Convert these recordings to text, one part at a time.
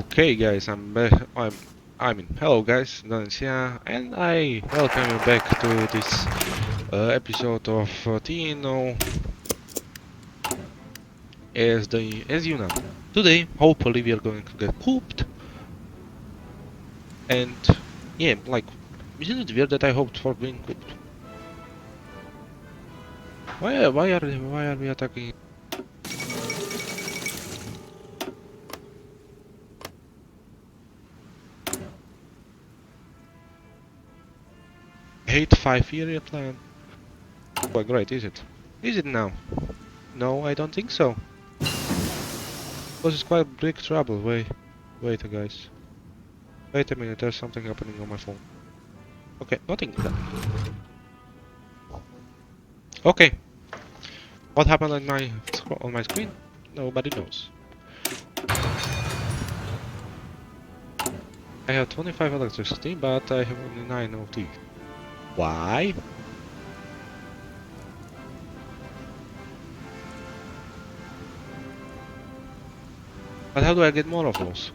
Okay, guys, I'm back. Hello, guys, Dönitz here, and I welcome you back to this episode of TNO as Yunnan. Today, hopefully, we are going to get pooped, and yeah, like, isn't it weird that I hoped for being pooped? Why are we attacking? 5 area plan? Well, great, is it? Is it now? No, I don't think so. Because it's quite big trouble. Wait, guys. Wait a minute, there's something happening on my phone. Okay, nothing. Okay, what happened on my screen? Nobody knows. I have 25 electricity, but I have only 9 of these. Why? But how do I get more of those?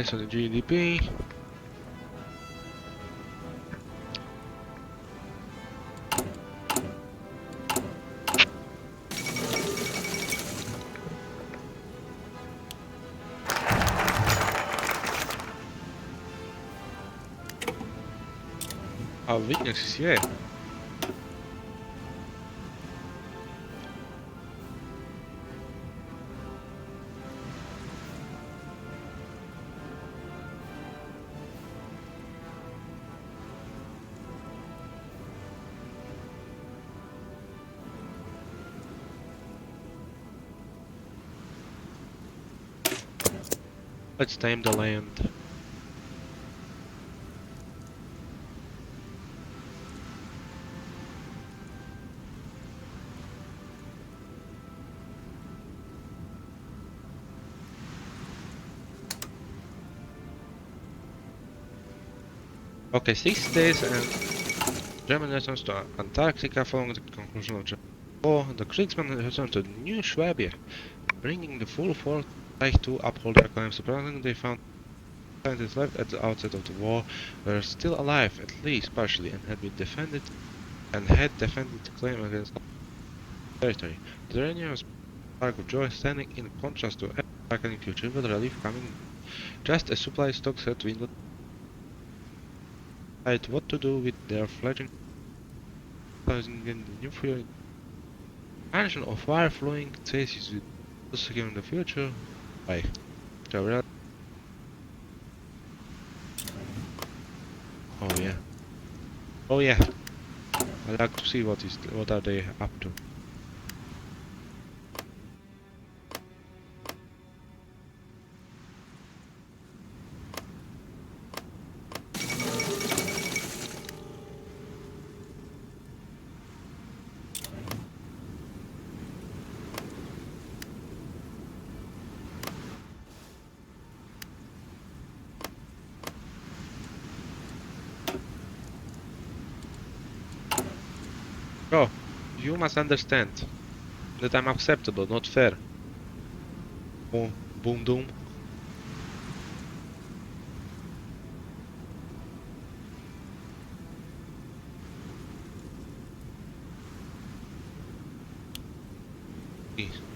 So the GDP. Our weaknesses, yeah. Let's tame the land. Okay, 6 days and German returns to Antarctica following the conclusion of German War. The Kriegsmen returned to New Swabia, bringing the full force back to uphold their claims. Surprisingly, they found scientists left at the outset of the war were still alive, at least partially, and had defended the claim against territory. The Terrania was a spark of joy, standing in contrast to every darkening future, with relief coming just as supply stocks had dwindled. Decide what to do with their fledgling in the new fuel expansion of wire flowing chases with securing the future by Gabriel. Oh yeah. Oh yeah. I'd like to see what are they up to. Oh, you must understand that I'm acceptable, not fair. Boom, boom, doom.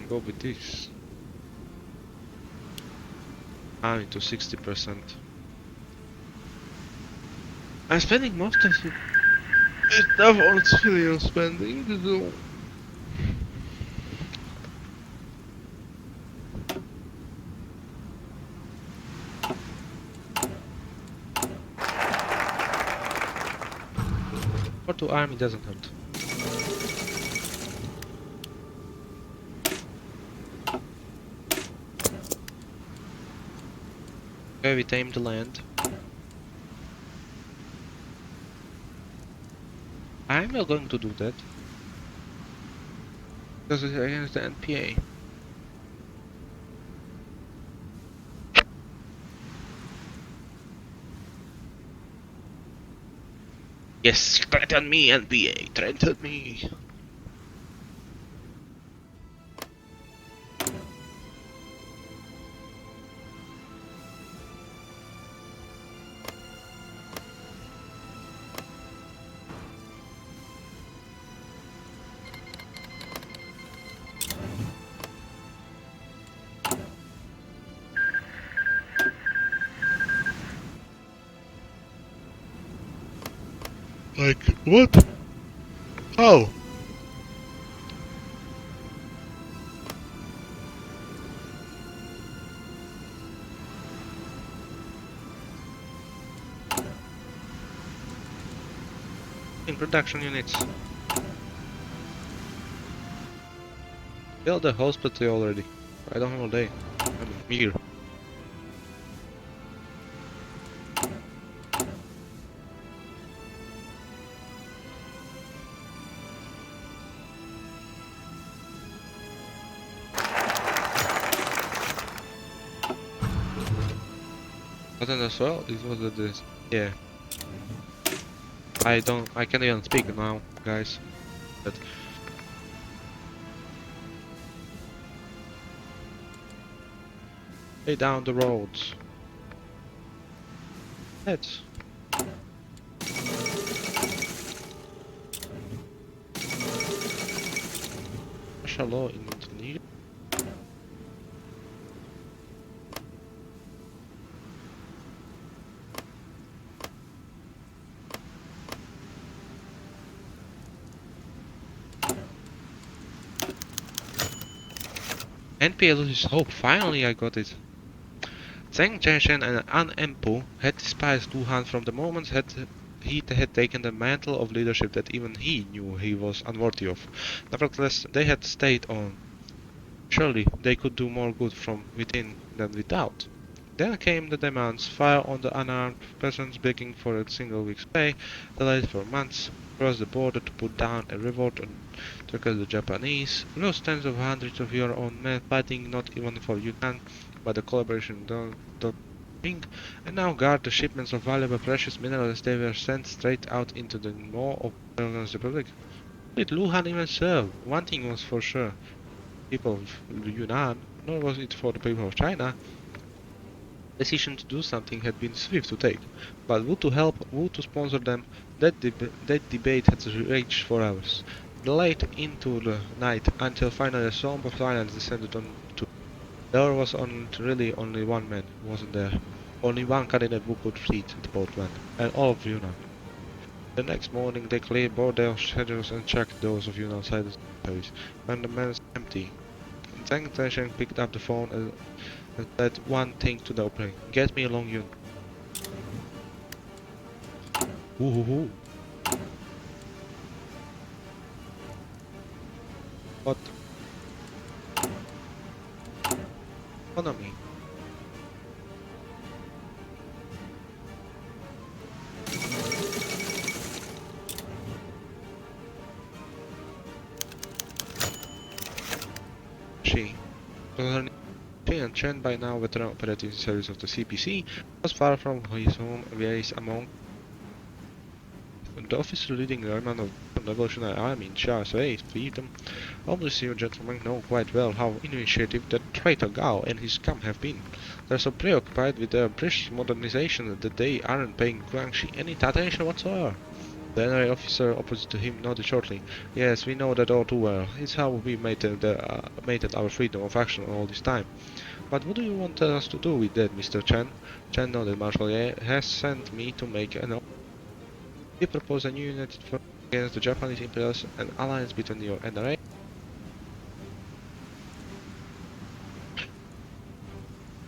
Go with this. Into 60%. I'm spending most of it. Stuff on civilian spending. So. Or to army doesn't hurt. Okay, we tamed the land. I'm not going to do that. Because it's against the NPA. Yes, threaten me, NPA, threaten me. Like, what? How? In production units. Build the hospital already. I don't know they. I mean, here. But then as well, it was this. Yeah. I can't even speak now, guys. But lay down the roads. Let's. Martial law in Indonesia. NPA loses hope. Finally, I got it. Zheng Jiashan and An Empu had despised Luhan from the moment he had taken the mantle of leadership that even he knew he was unworthy of. Nevertheless, they had stayed on. Surely they could do more good from within than without. Then came the demands: fire on the unarmed peasants begging for a single week's pay, delays for months, cross the border to put down a revolt and tackle the Japanese, lose tens of hundreds of your own men fighting not even for Yunnan, but the collaboration Dong, and now guard the shipments of valuable precious minerals they were sent straight out into the maw of the Republic. Did Luhan even serve? One thing was for sure: people of Yunnan, nor was it for the people of China. Decision to do something had been swift to take, but who to help, who to sponsor them, that debate had raged for hours, late into the night, until finally a somber silence descended on to. There was really only one man, wasn't there? Only one candidate who could lead the boatman, and all of Yunnan. The next morning they cleared both their schedules and checked those of Yunnan cemeteries, and the man's empty. Zhang Zhesheng picked up the phone and said one thing to the operator: "Get me along, Yun." Woohoo! What? Economy. She. And Chen, by now veteran operative service of the CPC, was far from his home base among the officer leading the remnant of the Revolutionary Army in Charles A. Freedom. Obviously you gentlemen know quite well how initiative that traitor Gao and his scum have been. They're so preoccupied with their British modernization that they aren't paying Guangxi any attention whatsoever. The NRA officer opposite to him nodded shortly. Yes, we know that all too well. It's how we made our freedom of action all this time. But what do you want us to do with that, Mr. Chen? Chen nodded. Marshal Ye has sent me to make an offer. He proposed a new united front against the Japanese imperialists, an alliance between your NRA.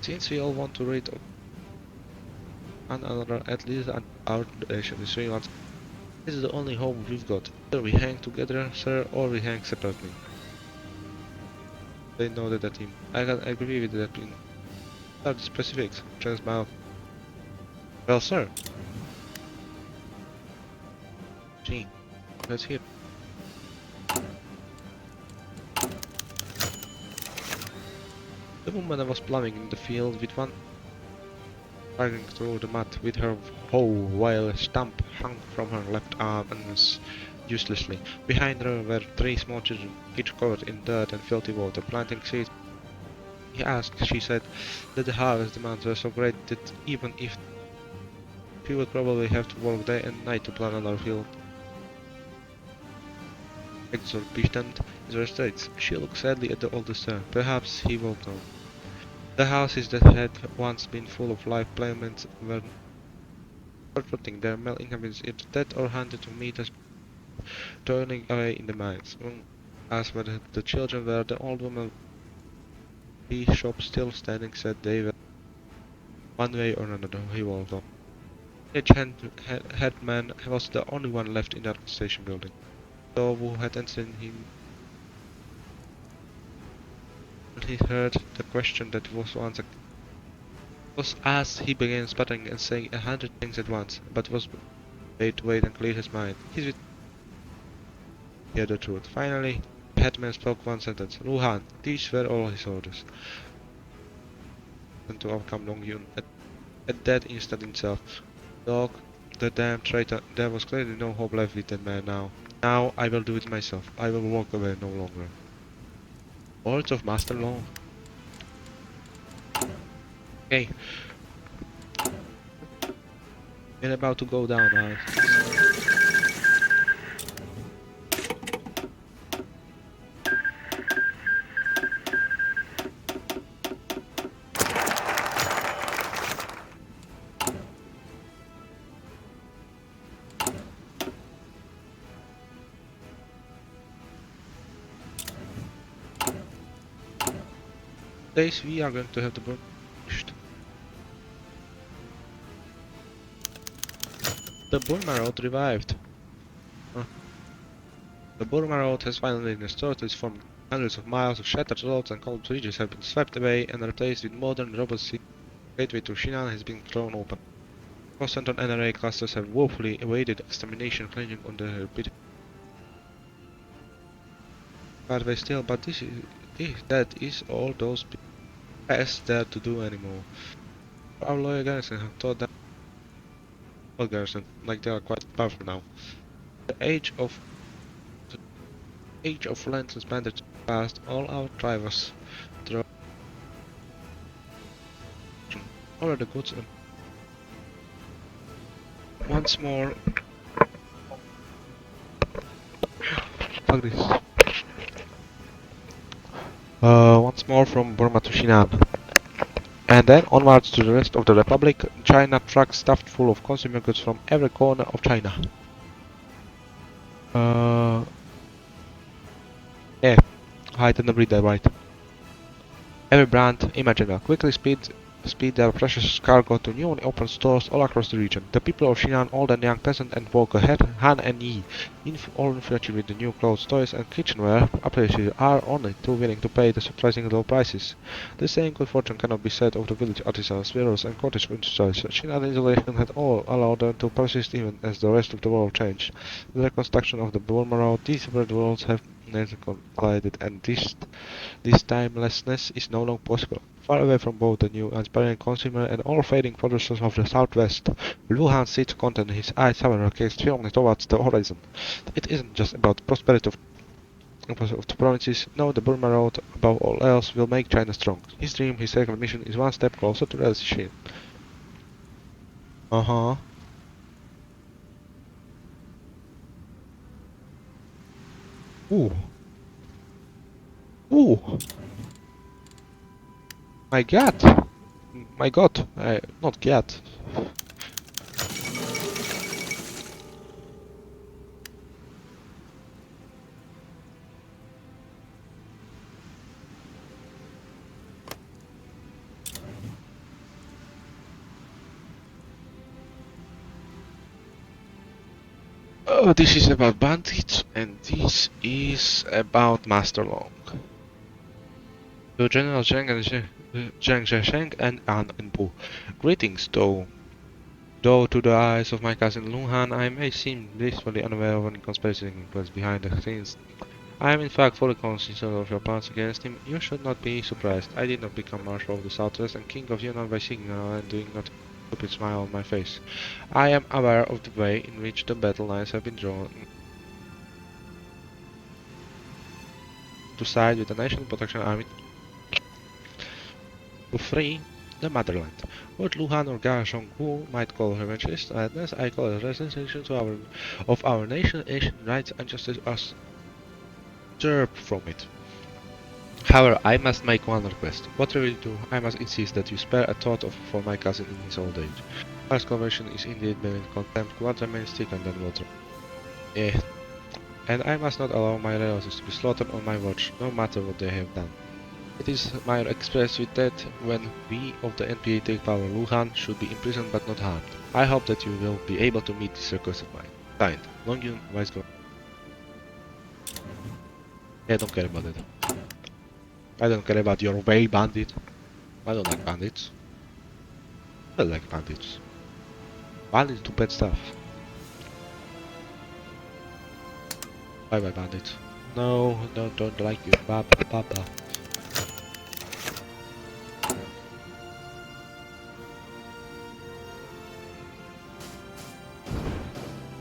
Since we all want to rid one another, at least our nation is 3 months. This is the only hope we've got. Either we hang together, sir, or we hang separately. They nodded at him. I can agree with that. What are the specifics? Chen's mouth. Well, sir. Gee, let's hear. The woman was plowing in the field with one dragging through the mud with her hoe while a stump hung from her left arm uselessly. Behind her were 3 small children, each covered in dirt and filthy water, planting seeds. He asked, she said, that the harvest demands were so great that even if he would probably have to work day and night to plant another field. Exorbitant is her states. She looked sadly at the oldest son. Perhaps he will know. The houses that had once been full of live playmates were rotting. Their male inhabitants either dead or handed to meat as toiling away in the mines. As whether the children were, the old woman the shop still standing said they were one way or another. He walked on. Headman was the only one left in that station building. Those who had entered him he heard the question that was once was asked. He began sputtering and saying 100 things at once, but was made to wait and clear his mind. He heard the truth. Finally, the headman spoke one sentence. Luhan, these were all his orders. And to overcome Long Yun at that instant himself. Dog, the damn traitor, there was clearly no hope left with that man now. Now I will do it myself. I will walk away no longer. Words of Master Long. Okay. We're about to go down now. Days we are going to have the burn finished. The Burma Road revived. The Burma Road has finally been restored to its form. Hundreds of miles of shattered roads and cold bridges have been swept away and replaced with modern robots. The gateway to Yunnan has been thrown open. Concentrated NRA clusters have woefully evaded extermination, clinging on the repeated pathway still, but that is all those people has there to do anymore. Our loyal garrison have taught them garrison, like they are quite powerful now. The age of lanterns bandaged past, all our drivers drove all the goods and once more fuck this. Once more from Burma to Yunnan. And then onwards to the rest of the Republic. China trucks stuffed full of consumer goods from every corner of China. Yeah, hide and breed that right. Every brand imaginable quickly speed their precious cargo to newly opened stores all across the region. The people of Yunnan, old and young, peasant and worker, Han and Yi, all infatuated with the new clothes, toys and kitchenware, are only too willing to pay the surprisingly low prices. The same good fortune cannot be said of the village artisans, weavers and cottage industrialists. Yunnan isolation had all allowed them to persist even as the rest of the world changed. The reconstruction of the Burma Road, these separate worlds have collided, and this timelessness is no longer possible. Far away from both the new aspiring consumer and all fading forests of the southwest, Luhan sits content, his eyes however gazed firmly towards the horizon. It isn't just about the prosperity of the provinces. No, the Burma Road, above all else, will make China strong. His dream, his sacred mission, is one step closer to realization. Ooh. Ooh. My god. My god. Not cat. This is about bandits, and this is about Master Long. To General Zheng Zheng and An Enpu. Greetings, though to the eyes of my cousin Luhan I may seem blissfully unaware of any conspiracy behind the scenes. I am in fact fully conscious of your plans against him. You should not be surprised. I did not become Marshal of the Southwest and King of Yunnan by signal and doing not a stupid smile on my face. I am aware of the way in which the battle lines have been drawn to side with the National Protection Army to free the motherland. What Luhan or Garrison Gu might call revanchist madness, I call it resignation to our nation's ancient rights and justice as usurped from it. However, I must make one request. Whatever you do, I must insist that you spare a thought for my cousin in his old age. First conversion is indeed being condemned. Blood remains thicker than water. Eh. And I must not allow my relatives to be slaughtered on my watch, no matter what they have done. It is my express with that when we of the NPA take power, Luhan should be imprisoned but not harmed. I hope that you will be able to meet this request of mine. Signed, Longyun, Vice Governor. I don't care about it. I don't care about your way, bandit. I don't like bandits. I like bandits. Bandits do bad stuff. Bye bye, bandits. No, no, don't like you. Baba, baba.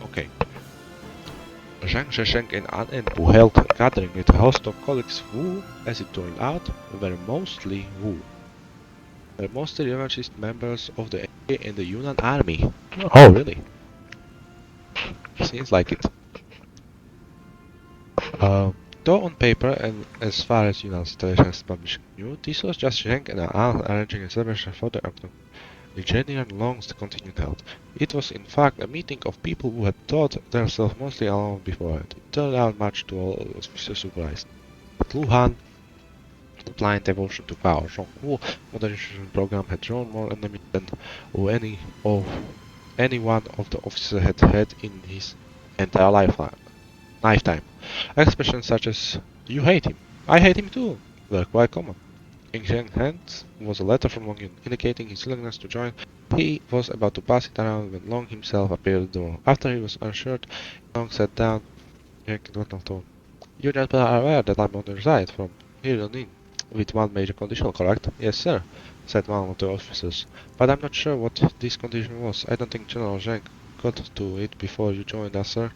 Okay. Zhang Zhesheng and An Enpu held a gathering with a host of colleagues who, as it turned out, were mostly revanchist members of the NPA and the Yunnan army. Oh, really? Seems like it. Though on paper and as far as Yunnan Television's publishing knew, this was just Zheng and An arranging a celebration for the outcome. The genuine longs the continued held. It was in fact a meeting of people who had thought themselves mostly alone beforehand. It turned out much to all officers' surprise. But Luhan, blind devotion to power, Zhonghu modernization program had drawn more enemies than any one of the officers had had in his entire lifetime. Expressions such as "You hate him, I hate him too" were quite common. In Zheng's hands was a letter from Long Yun, indicating his willingness to join. He was about to pass it around when Long himself appeared at the door. After he was assured, Long sat down. Zheng in gentle tone. "You gentlemen are aware that I'm on your side from here on in, with one major condition, correct?" "Yes, sir," said one of the officers. "But I'm not sure what this condition was. I don't think General Zheng got to it before you joined us, sir."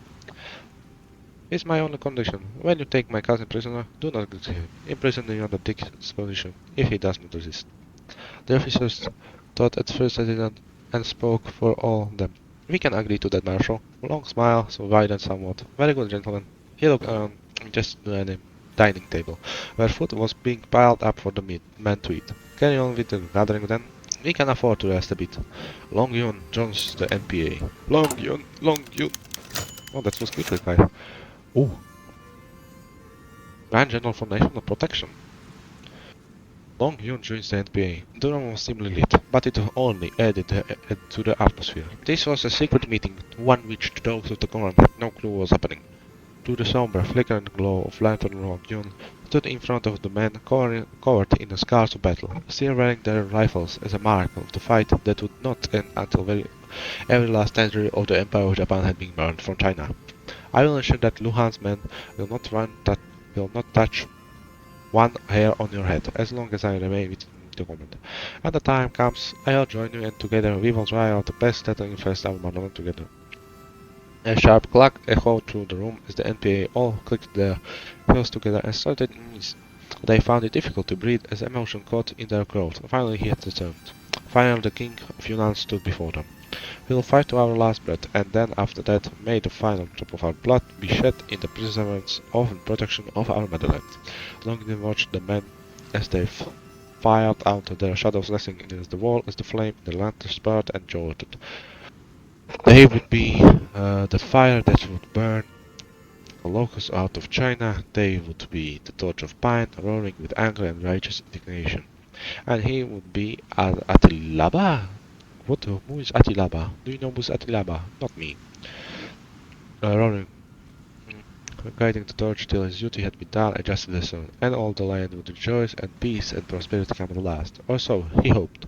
"It's my only condition. When you take my cousin prisoner, do not execute him. Imprison him under Dick's position, if he does not resist." The officers thought at first hesitant and spoke for all of them. "We can agree to that, Marshal." Long smile, so widened somewhat. "Very good, gentlemen." He looked around, just to the dining table, where food was being piled up for the men to eat. "Carry on with the gathering then. We can afford to rest a bit." Long Yun joins the NPA. Long Yun, Long Yun. Oh, that was quickly, guy. Oh, Grand General for National Protection. Long Yun joins the NPA. The room was dimly lit, but it only added to the atmosphere. This was a secret meeting, one which those of the command had no clue was happening. To the somber, flickering glow of lantern, Long Yun stood in front of the men covered in the scars of battle, still wearing their rifles as a mark of the fight that would not end until every last territory of the Empire of Japan had been burned from China. "I will ensure that Luhan's men will not touch one hair on your head, as long as I remain within the command. When the time comes, I will join you, and together we will try out the best that will infest our motherland together." A sharp clack echoed through the room as the NPA all clicked their heels together and started knees. They found it difficult to breathe as emotion caught in their throat. Finally he had returned. Finally the King of Yunnan stood before them. "We will fight to our last breath, and then after that may the final drop of our blood be shed in the preservance of and protection of our motherland." Longin watched the men as they fired out, their shadows lessening against the wall as the flame in the lantern sparred and jolted. They would be the fire that would burn a locust out of China. They would be the torch of pine, roaring with anger and righteous indignation. And he would be Atilaba. Who is Atilaba? Do you know who's Atilaba? Not me. Roaring, guiding the torch till his duty had been done, adjusted the sun, and all the land would rejoice, and peace and prosperity come at last. Or so he hoped.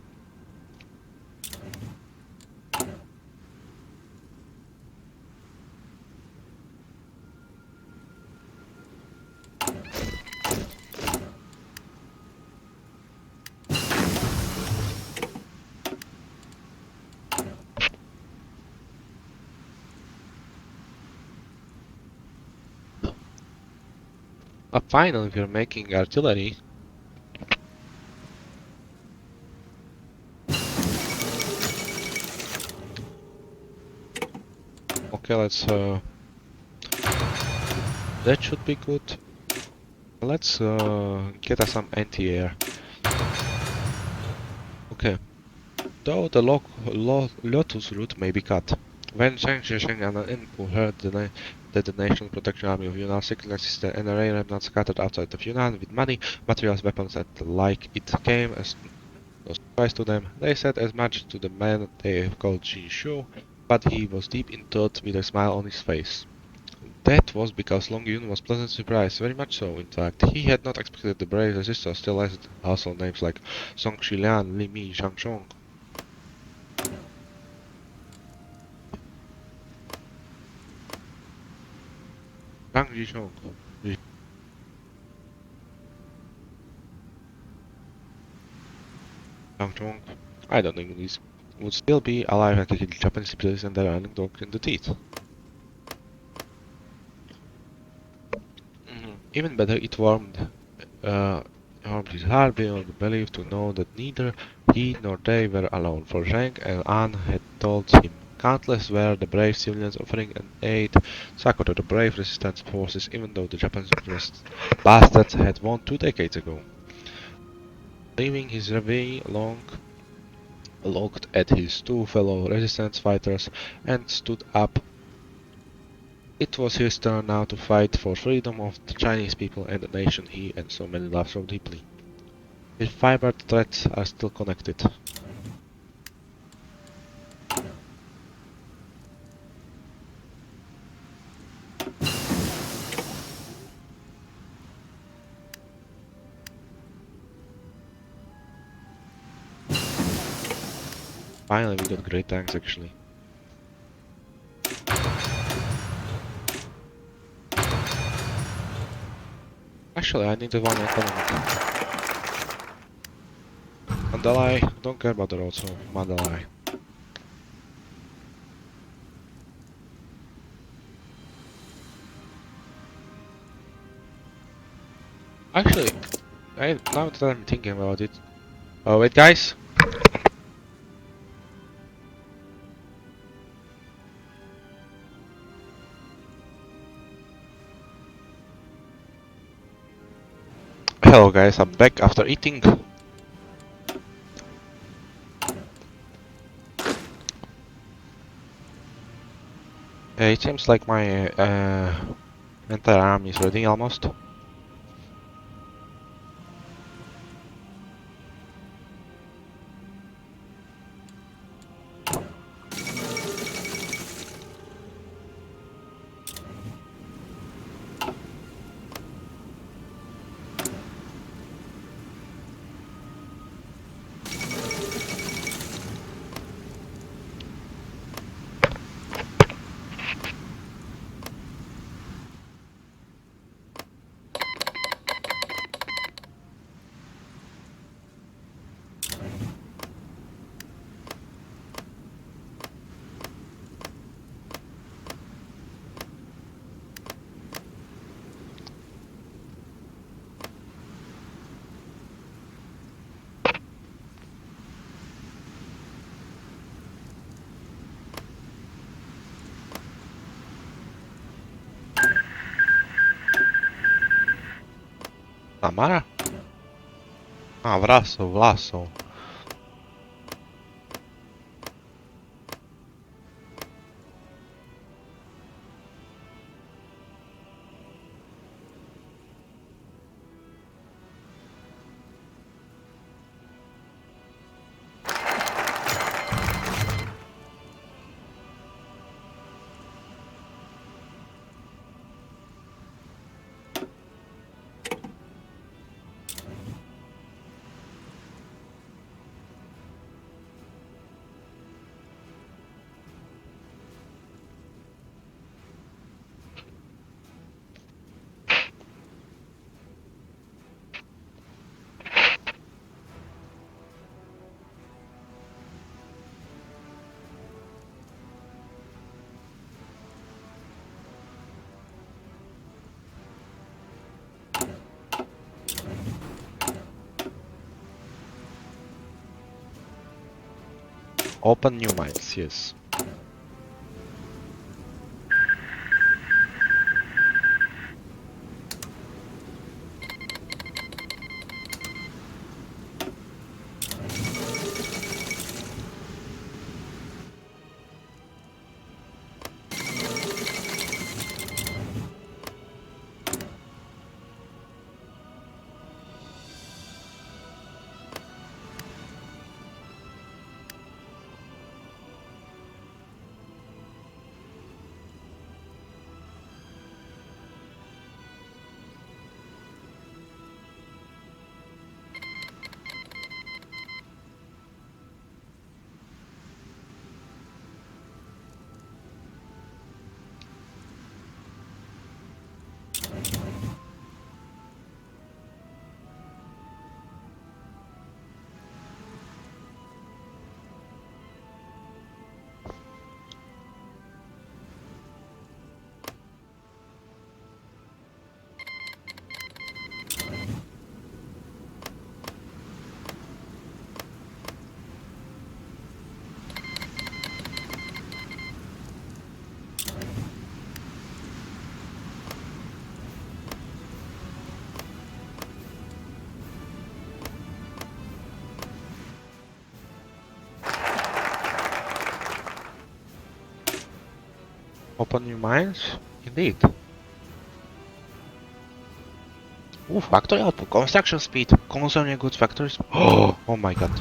Finally, we're making artillery. Okay, let's that should be good. Let's get us some anti-air. Okay. though the Lotus route may be cut. When Zhang Zhisheng and Inpu heard that the National Protection Army of Yunnan secretly assisted NRA remnants scattered outside of Yunnan with money, materials, weapons, and the like, it came as no surprise to them. They said as much to the man they called Jin Shu, but he was deep in thought with a smile on his face. That was because Long Yun was pleasantly surprised, very much so, in fact. He had not expected the brave resistors still as household names like Song Shilian, Li Mi, Zhang Chong. Zhang Zhishong. Zhang Chong. I don't think these would still be alive and kicking Japanese citizens and their running dog in the teeth. Even better, it warmed his heart beyond belief to know that neither he nor they were alone, for Zheng and An had told him countless were the brave civilians offering an aid succor to the brave resistance forces, even though the Japanese bastards had won 2 decades ago. Leaving his reverie long looked at his two fellow resistance fighters and stood up. It was his turn now to fight for freedom of the Chinese people and the nation he and so many love so deeply. His fibered threads are still connected. Finally, we got great tanks actually. Actually, I need the one economic. Mandalay, don't care about the road, so Mandalay. Actually, now that I'm thinking about it. Oh wait, guys. Hello guys, I'm back after eating. It seems like my entire army is ready almost. Tamara? Ah, Vlaso. Open new mines, yes. Open new mines? Indeed. Ooh, factory output, construction speed, concerning goods factories. Oh my god.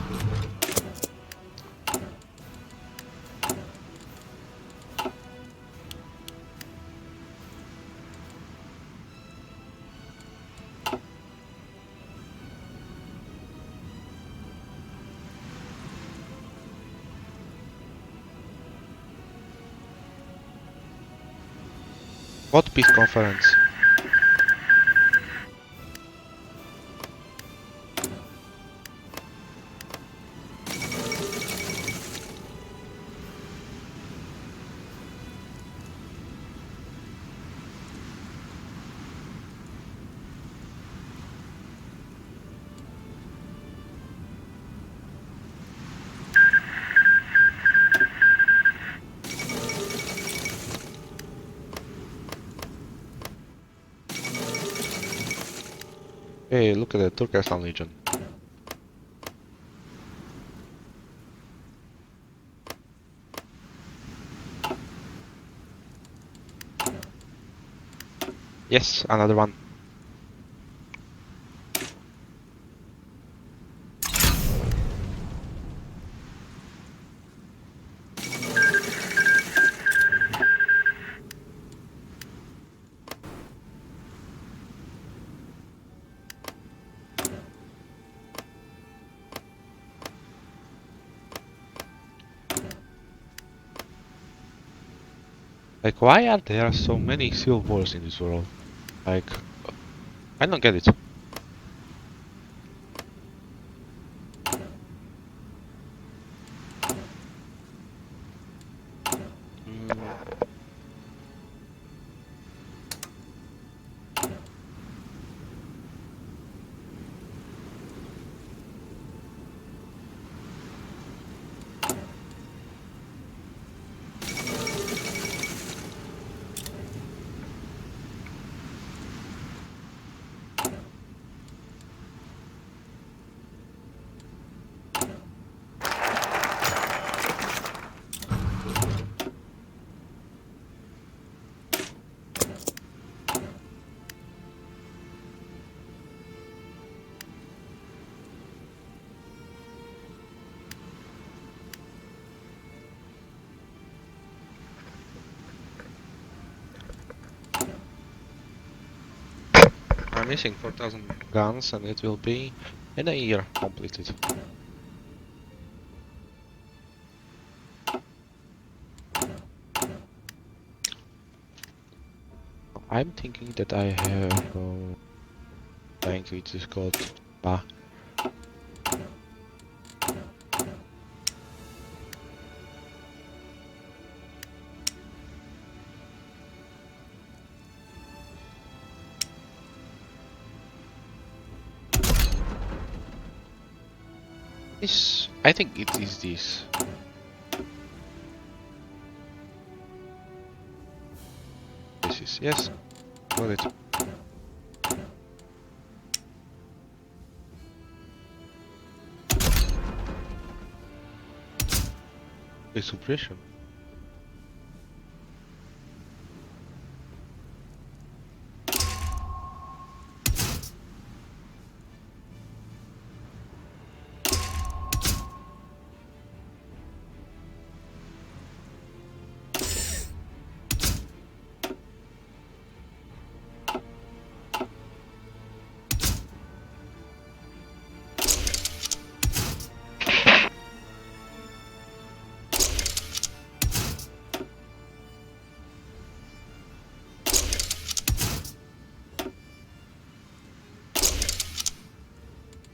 What peace conference? Hey, look at the Turkestan Legion. Yes, another one. Like, why are there so many civil wars in this world? Like, I don't get it. Mm, I'm missing 4,000 guns and it will be in a year completed. I'm thinking that I have tank which is called NPA. This, I think it is this. This is, yes, got it. The suppression.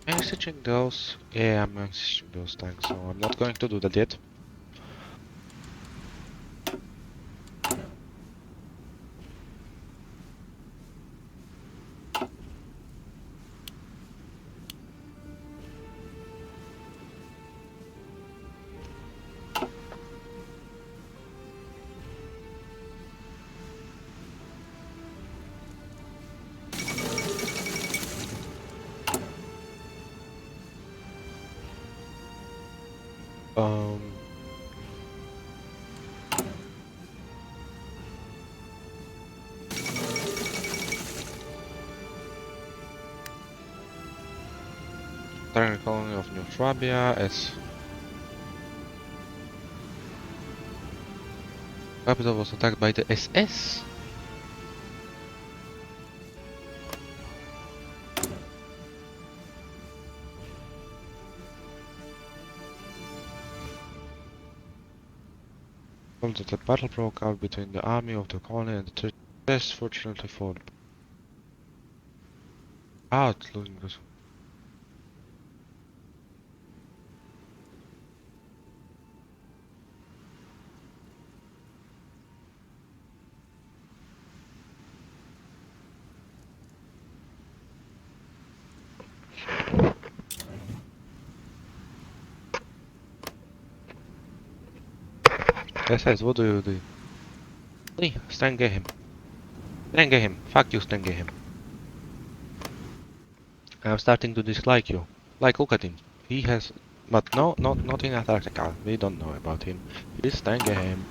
I'm messaging those. Yeah, I'm messaging those tanks, so I'm not going to do that yet. Um, Target colony of New Swabia as capital was attacked by the SS. That a battle broke out between the army of the colony and the SS, fortunately for losing this. SS, what do you do? Lee, Stenge him. Stenge him. Fuck you, Stenge him. I'm starting to dislike you. Like, look at him. He has... But no, not in Antarctica. We don't know about him. Please Stenge him.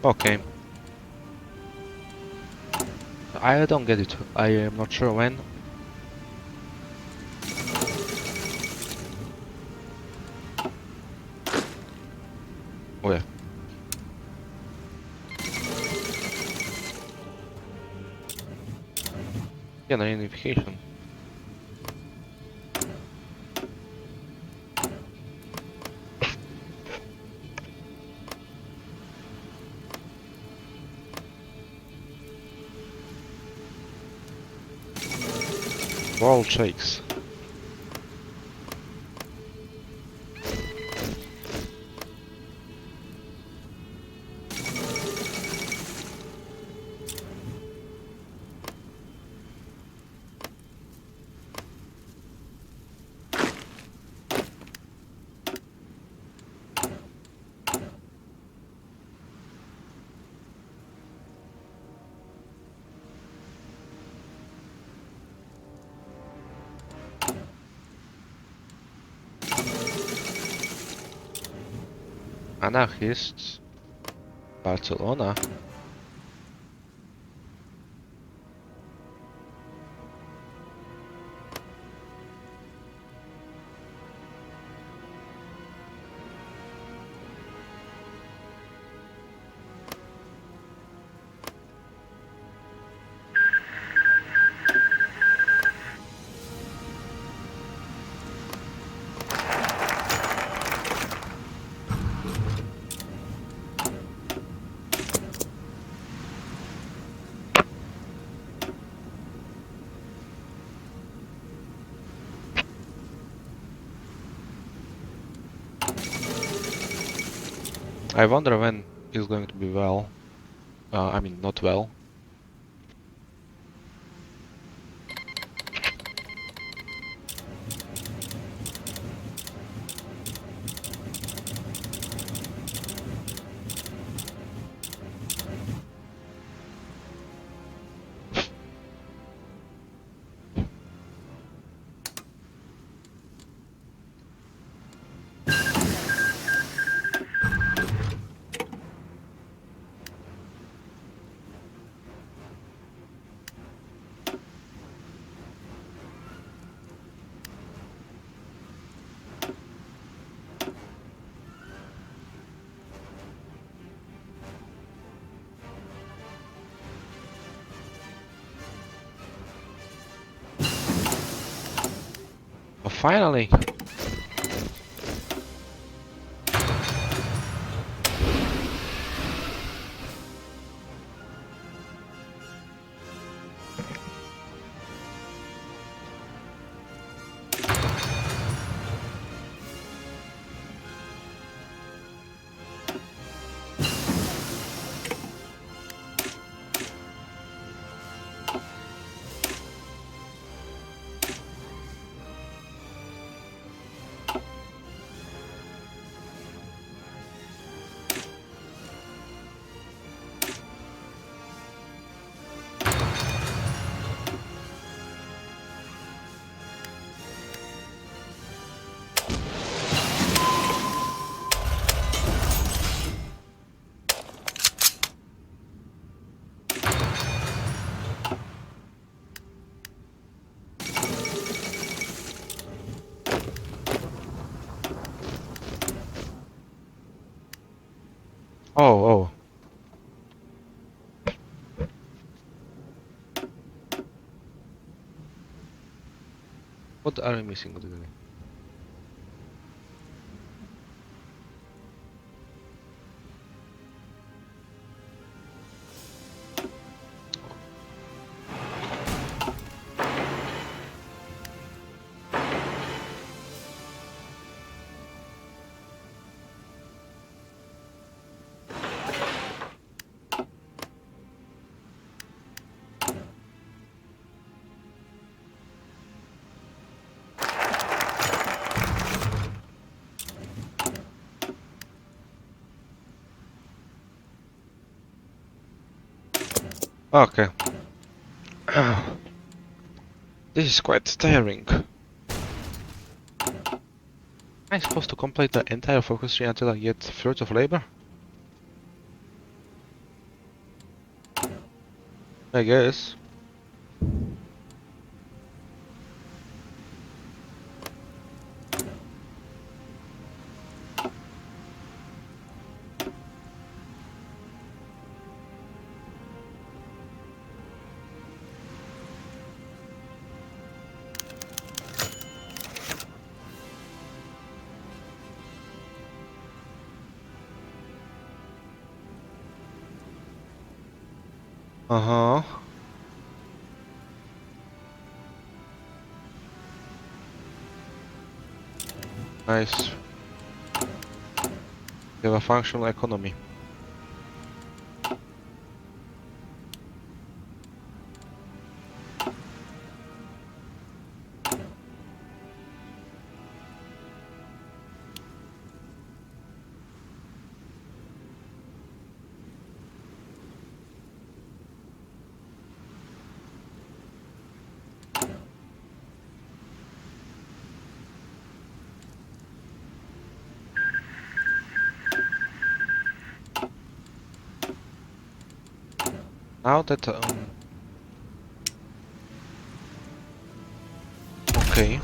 Okay. I don't get it. I am not sure when. Oh yeah. Yeah, no unification. World shakes. Anarchists. Barcelona. I wonder when he's going to be well. I mean, not well. Oh, finally! Oh, oh. What are we missing today? Okay. This is quite tiring. Am I supposed to complete the entire focus tree until I get fruit of labor? I guess. Uh-huh. Nice. We have a functional economy. Now that okay.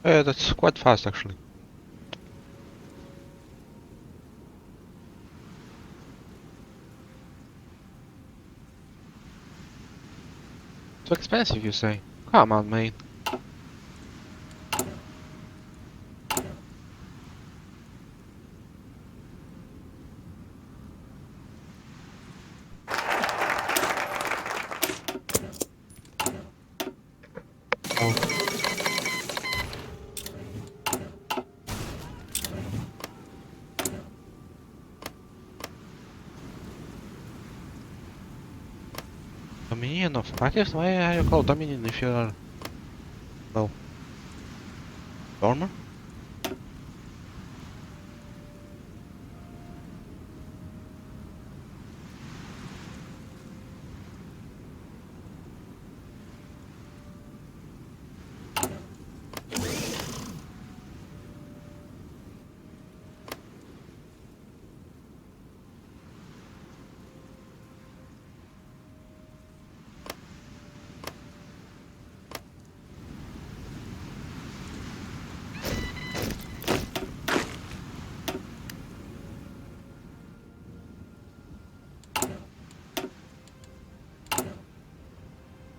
That's quite fast actually. Too expensive, you say? Come on, mate. Oh. Dominion of practice? Why are you called Dominion if you're... well... dormer?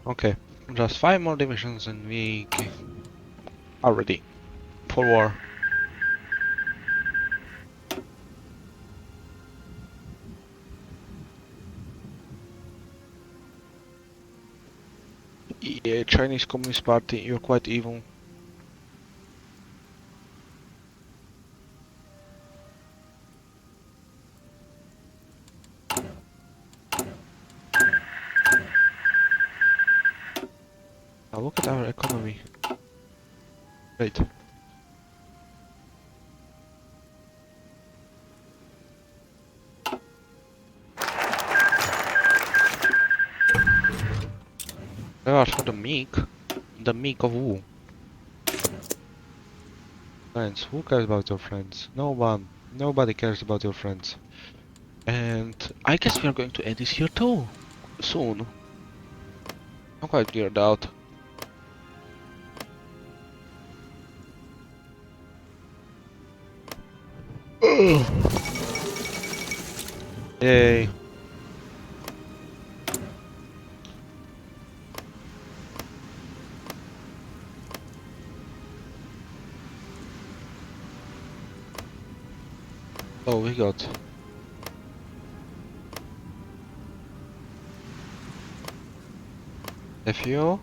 Okay, just 5 more divisions and we are ready. for war. Yeah, Chinese Communist Party, you're quite evil. Now look at our economy. Wait. Rewards for the meek. The meek of who? Friends. Who cares about your friends? No one. Nobody cares about your friends. And I guess we are going to end this here too. Soon. I'm quite geared out. Yay. Oh, we got FU.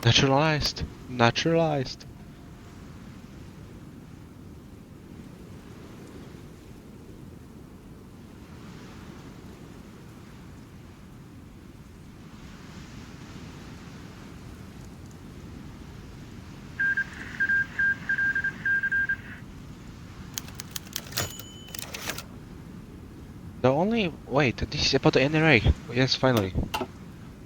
Naturalized. Naturalized. The only... Wait, this is about the NRA. Yes, finally.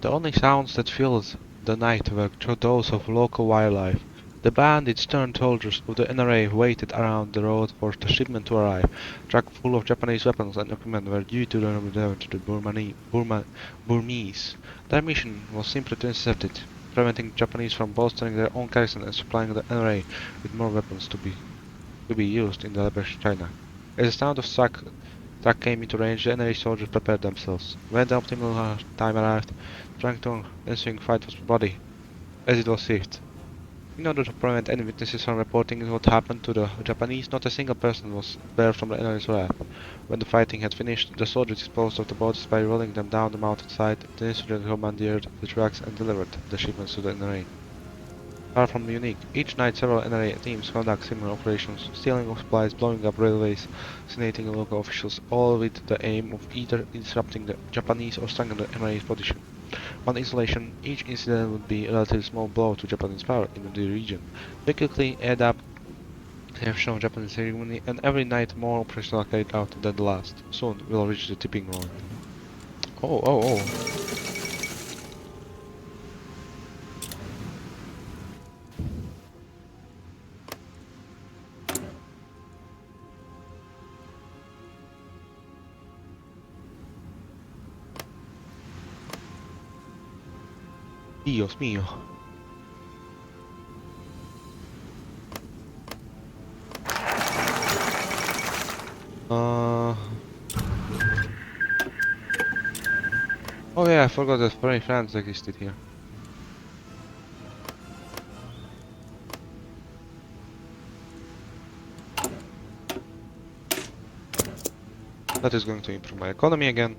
The only sounds that filled the night were those of local wildlife. The bandits turned soldiers of the NRA waited around the road for the shipment to arrive. Truck full of Japanese weapons and equipment were due to deliver to the Burmese. Their mission was simply to intercept it, preventing Japanese from bolstering their own garrison and supplying the NRA with more weapons to be used in the liberation of China. As the sound of truck came into range, the NRA soldiers prepared themselves. When the optimal time arrived, the ensuing fight was bloody, as it was swift. In order to prevent any witnesses from reporting what happened to the Japanese, not a single person was spared from the NRA's wrath. When the fighting had finished, the soldiers disposed of the bodies by rolling them down the mountainside. The insurgent commandeered the trucks and delivered the shipments to the NRA. Far from unique, each night several NRA teams conduct similar operations, stealing of supplies, blowing up railways, assassinating local officials, all with the aim of either disrupting the Japanese or strengthening the NRA's position. On isolation, each incident would be a relatively small blow to Japanese power in the region. They quickly add up, they have shown Japanese ceremony, and every night more operations are carried out than the last. Soon we'll reach the tipping point. Oh. Dios mío. Oh yeah, I forgot that French France existed here. That is going to improve my economy again.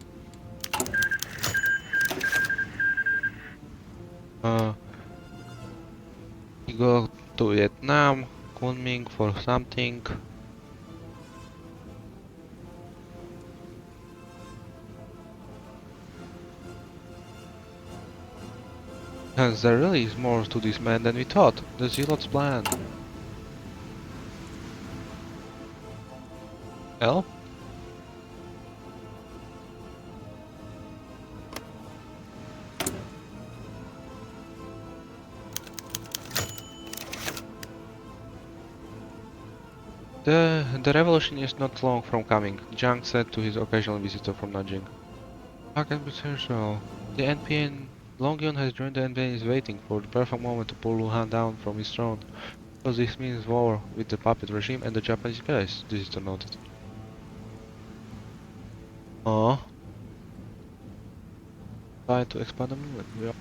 We go to Vietnam, Kunming for something. Hence, there really is more to this man than we thought. The Zealot's plan. Well? The revolution is not long from coming, Jiang said to his occasional visitor from Nanjing. How can be so? The NPA in Longyun has joined the NPA and is waiting for the perfect moment to pull Luhan down from his throne. Because this means war with the puppet regime and the Japanese guys, the visitor noted. Trying to expand the movement.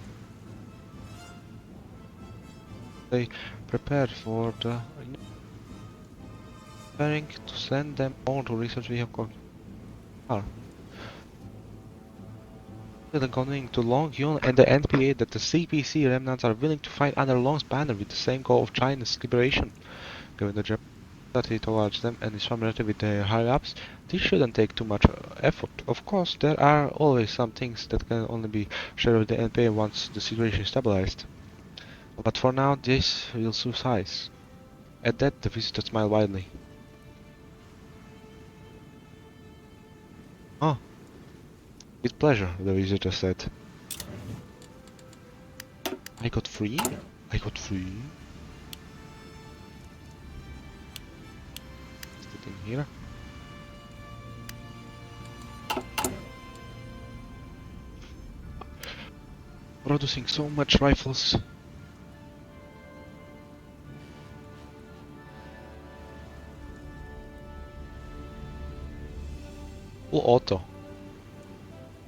They prepared for the preparing to send them on to research vehicle. Conveying to Long Yun and the NPA that the CPC remnants are willing to fight under Long's banner with the same goal of China's liberation. Given the German society towards them and is familiarity with their higher-ups, this shouldn't take too much effort. Of course, there are always some things that can only be shared with the NPA once the situation is stabilized. But for now, this will suffice. At that, the visitor smiled widely. Oh, with pleasure, the visitor said. I got free? I got free? Is it in here? Producing so much rifles. Full auto.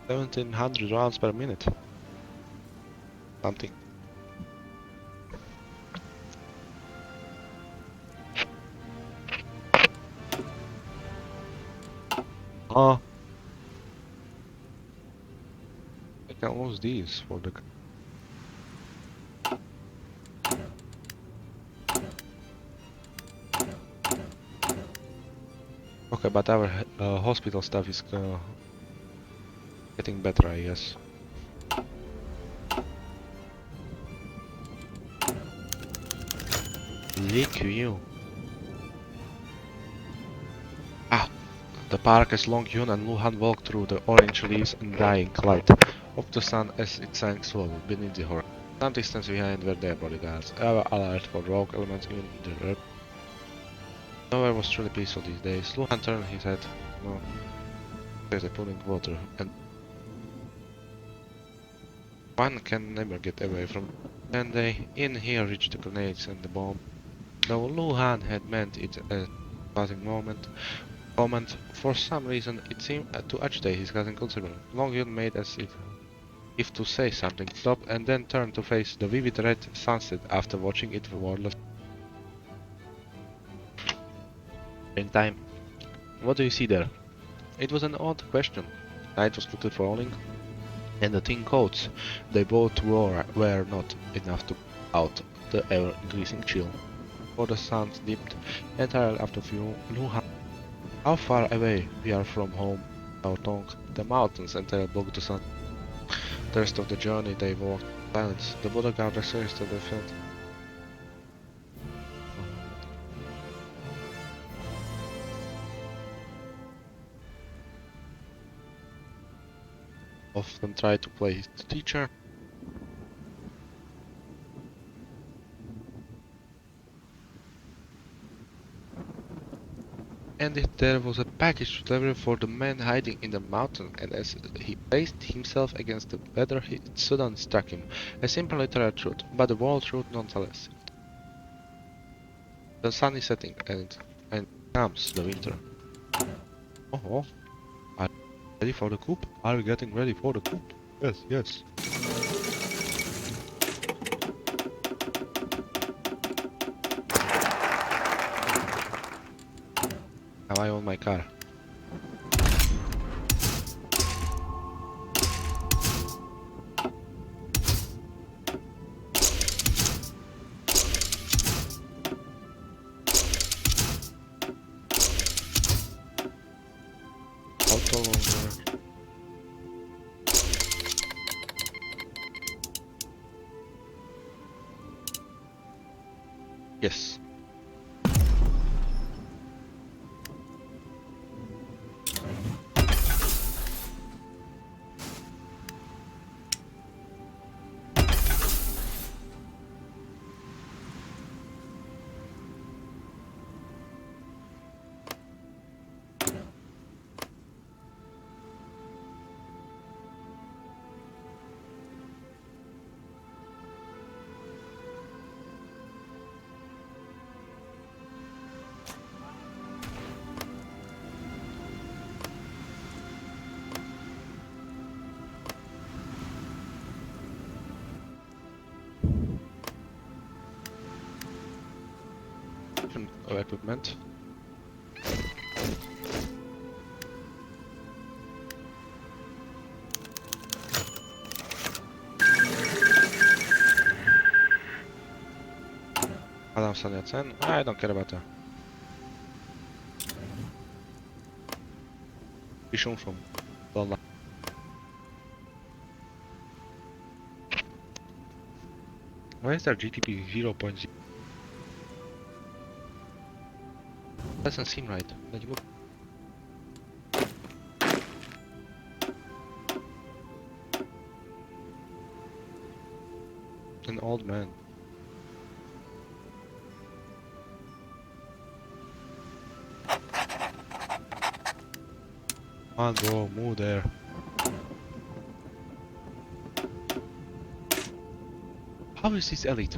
1700 rounds per minute. Something. Ah, I can lose these for the. Okay, but our hospital stuff is getting better, I guess. Look you. Ah, the park as Long Yun and Luhan walked through the orange leaves and dying light of the sun as it sank slowly beneath the horizon. Some distance behind were their bodyguards, ever alert for rogue elements in the earth. Nowhere was truly peaceful these days. Luhan turned his head. No, there's a pooling water, and one can never get away from. And they in here reached the grenades and the bomb. Though Luhan had meant it as a passing comment, for some reason it seemed to agitate his cousin considerably. Long Yun made as if to say something, stopped, and then turned to face the vivid red sunset after watching it for wordless. In time. What do you see there? It was an odd question. Night was quickly falling, and the thin coats they both wore were not enough to out the ever-increasing chill. For the sun dipped entirely after few Luhan. How far away we are from home, our tongue, the mountains entirely blocked the sun. The rest of the journey they walked in silence. The bodyguard assured that they felt often tried to play his teacher. And if there was a package to deliver for the man hiding in the mountain, and as he braced himself against the weather, it suddenly struck him. A simple literal truth, but the world truth nonetheless. The sun is setting, and comes the winter. Oh, are you ready for the coup? Are we getting ready for the coup? Yes, yes. Have I own my car? Auto longer. Yes. different equipment. Adam Sanya 10. I don't care about that. Piszą from dollar. Why is there GTP 0.0? Doesn't seem right. Let's go. An old man. Come on, bro, move there. How is this elite?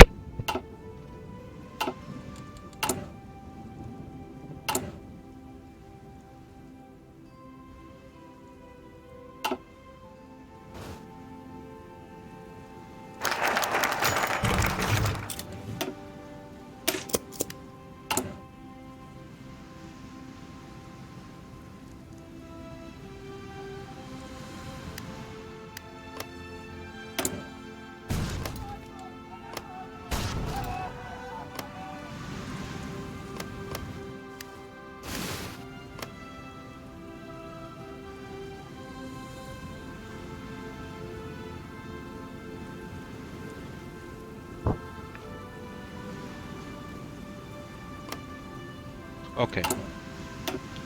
Okay.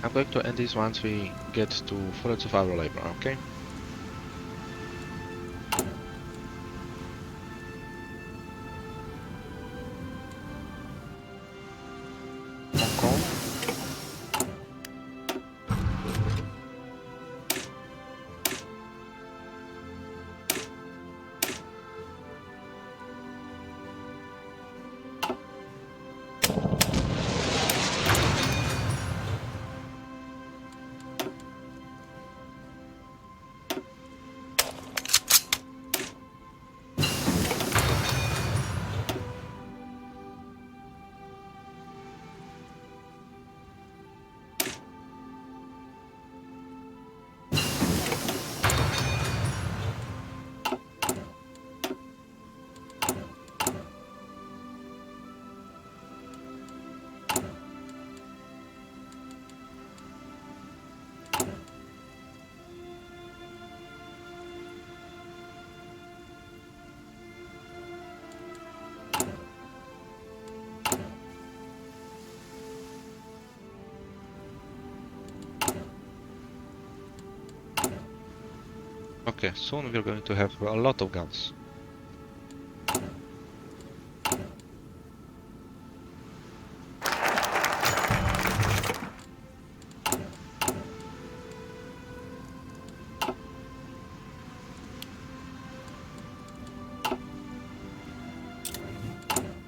I'm going to end this once we get to full survival labor, okay? Hong Kong. Okay, soon we're going to have a lot of guns.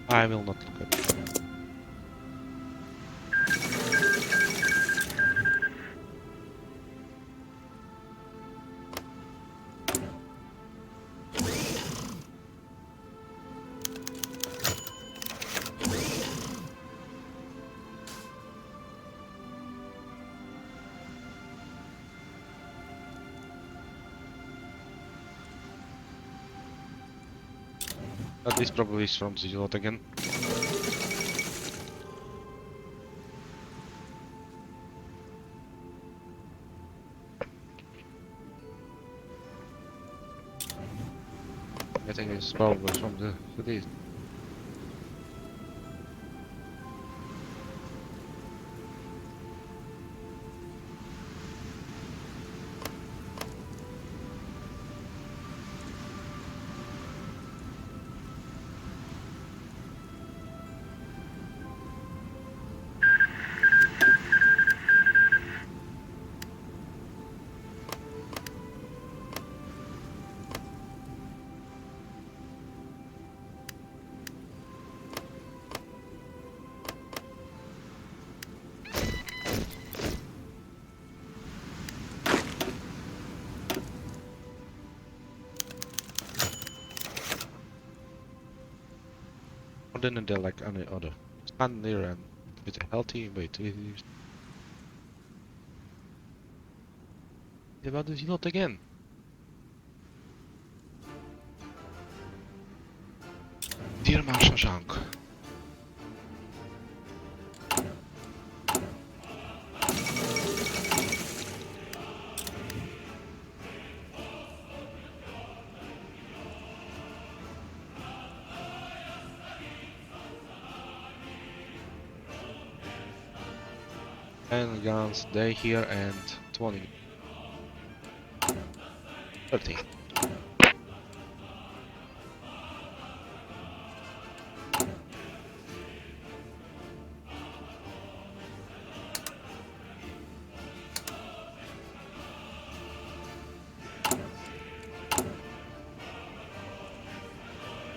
I will not look at it. But this probably is from the lot again. I think it's probably from the these. More than they're like any other. Stand near and bit healthy, but it is about the lot again. Dear Marshal Zhang. And guns, they here and 20. 30.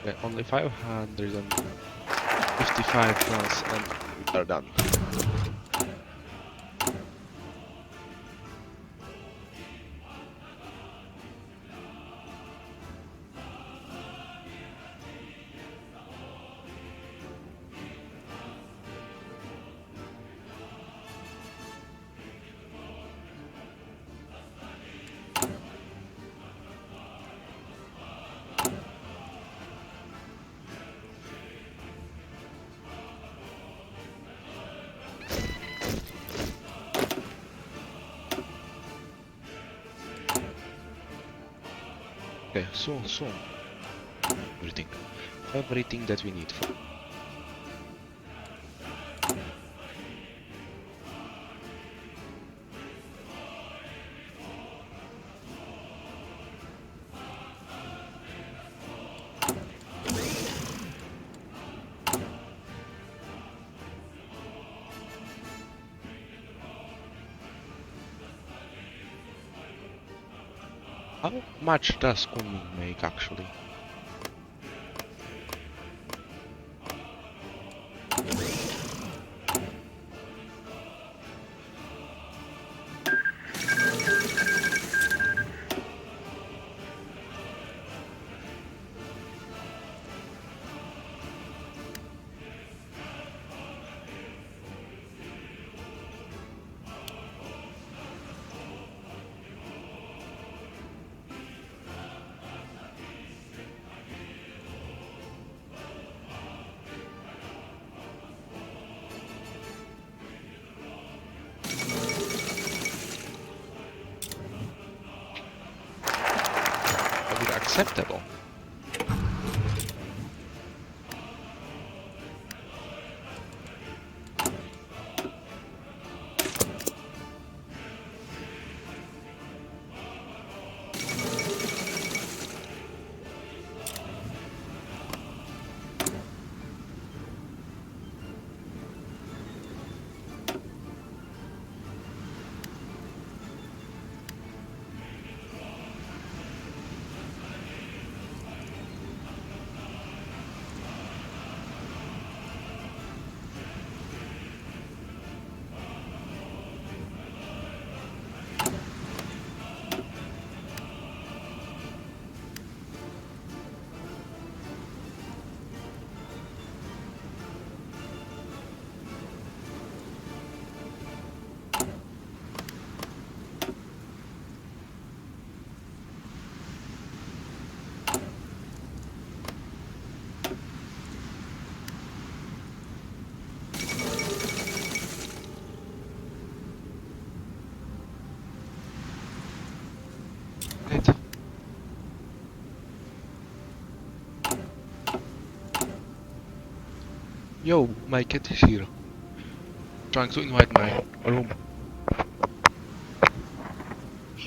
Okay, only 555 guns and we are done. Okay, soon. Everything that we need. How much does Kunming make actually? Acceptable. Right. Yo, my cat is here. Trying to invite my room.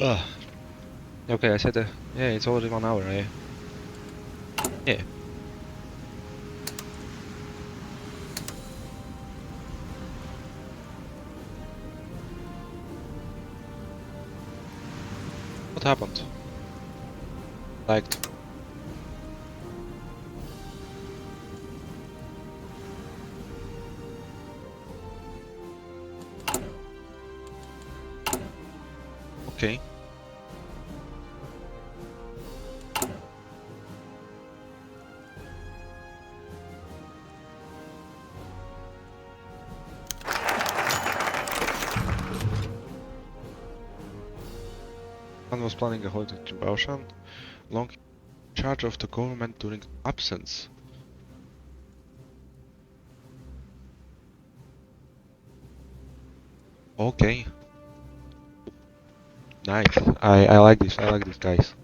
Ah. Okay, I said, yeah, it's already 1 hour, eh? Yeah. What happened? Liked. Okay. was planning a holiday to Baoshan, long in charge of the government during absence. Okay. Nice. I like this. I like this, guys.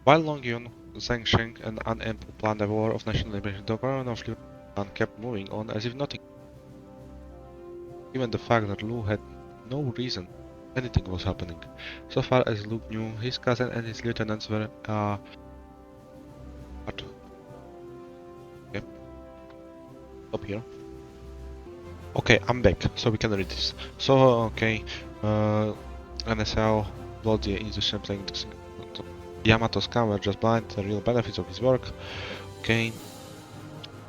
While Long Yun, Zheng Sheng, and An Empu planned a war of national liberation, the government of Yunnan kept moving on as if nothing. Given the fact that Lu had no reason anything was happening. So far as Luke knew, his cousin and his lieutenants were what? Okay. Stop here. Okay, I'm back, so we can read this. So okay, NSL Bloody institution playing Yamato's scam were just blind the real benefits of his work. Okay.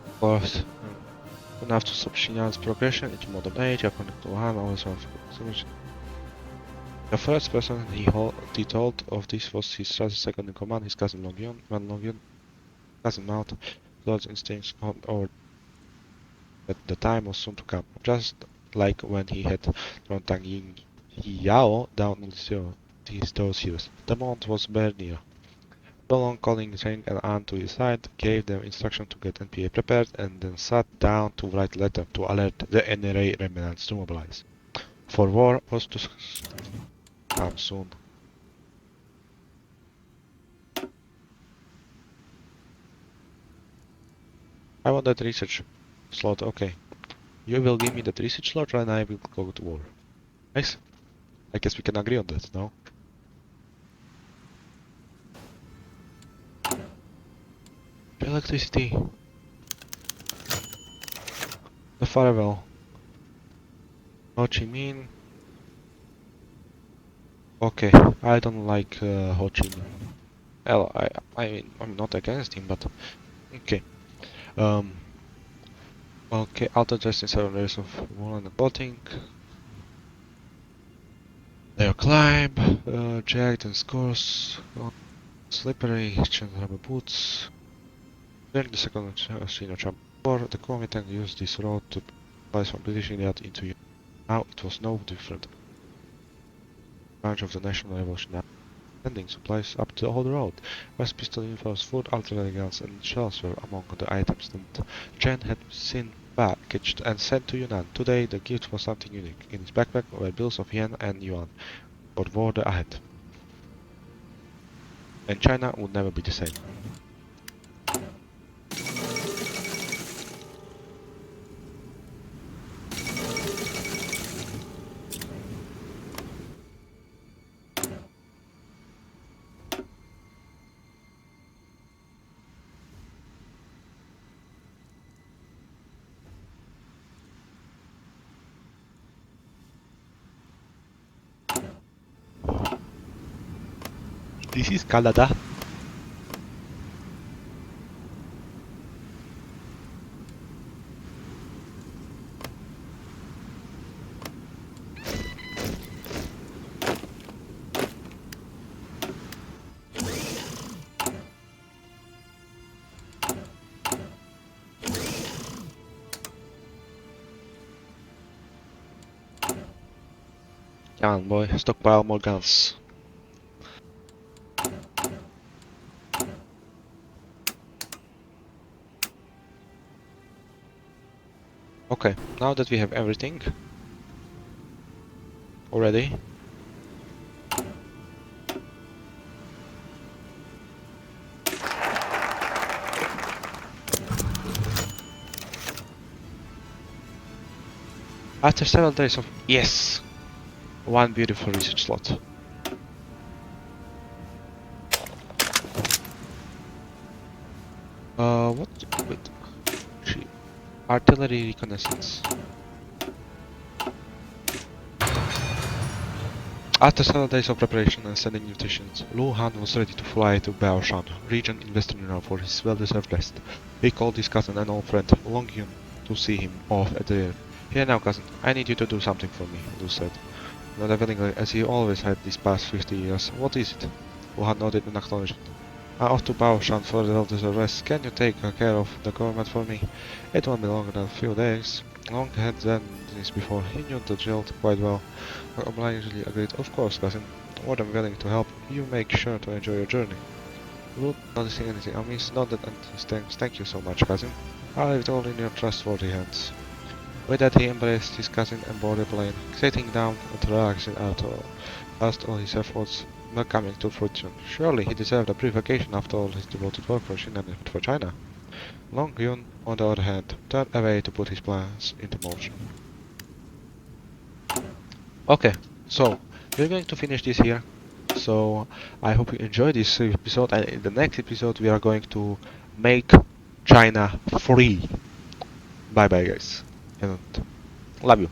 Of course. Enough to stop Shinyan's progression into modern age, according to Han, always one of the first person he told of this was his second in command, his cousin Longyun. When Longyun, cousin Mount, Lord's instincts over that the time was soon to come, just like when he had thrown Tang Yao down on those hills. The moment was very near. So Long, calling Zheng and An to his side, gave them instruction to get NPA prepared, and then sat down to write a letter to alert the NRA remnants to mobilize. For war was to come soon. I want that research slot, okay. You will give me that research slot and I will go to war. Nice. I guess we can agree on that, no? Electricity. The farewell. Ho Chi Minh. Okay, I don't like Ho Chi Minh. Well, I'm not against him, but okay. Okay, auto testing 7 layers of wall and clothing. They climb, jagged and scores, slippery, chain rubber boots. During the second Sino Champ War, the Kuomintang used this road to pass from British India into Europe. Now it was no different. Branch of the National Revolution sending supplies up the whole road. West pistol uniforms, food, artillery guns, and shells were among the items that Chen had seen packaged and sent to Yunnan. Today, the gift was something unique. In his backpack were bills of yen and yuan, for war ahead. And China would never be the same. This is Canada. Come on, boy, stockpile more guns. Okay, now that we have everything already, after several days of yes, one beautiful research slot. What? Wait. Artillery reconnaissance. After several days of preparation and sending invitations, Lu Han was ready to fly to Baoshan, region in Western Europe for his well-deserved rest. He called his cousin and old friend, Long Yun, to see him off at the air. Here now, cousin, I need you to do something for me, Lu said. Not willingly, as he always had these past 50 years. What is it? Lu Han nodded in acknowledgement. I ought to bow down further of this arrest. Can you take care of the government for me? It won't be longer than a few days. Long had done this before. He knew the jail quite well. I obligingly agreed. Of course, cousin. More than willing to help. You make sure to enjoy your journey. Ruth, noticing anything amiss, nodded and thanks. Thank you so much, cousin. I'll leave it all in your trustworthy hands. With that, he embraced his cousin and boarded the plane, sitting down and relaxing after all his efforts were coming to fruition. Surely he deserved a brief vacation after all his devoted work for Yunnan and for China. Long Yun, on the other hand, turned away to put his plans into motion. Okay, so we're going to finish this here. So I hope you enjoyed this episode, and in the next episode we are going to make China free. Bye bye guys, and love you.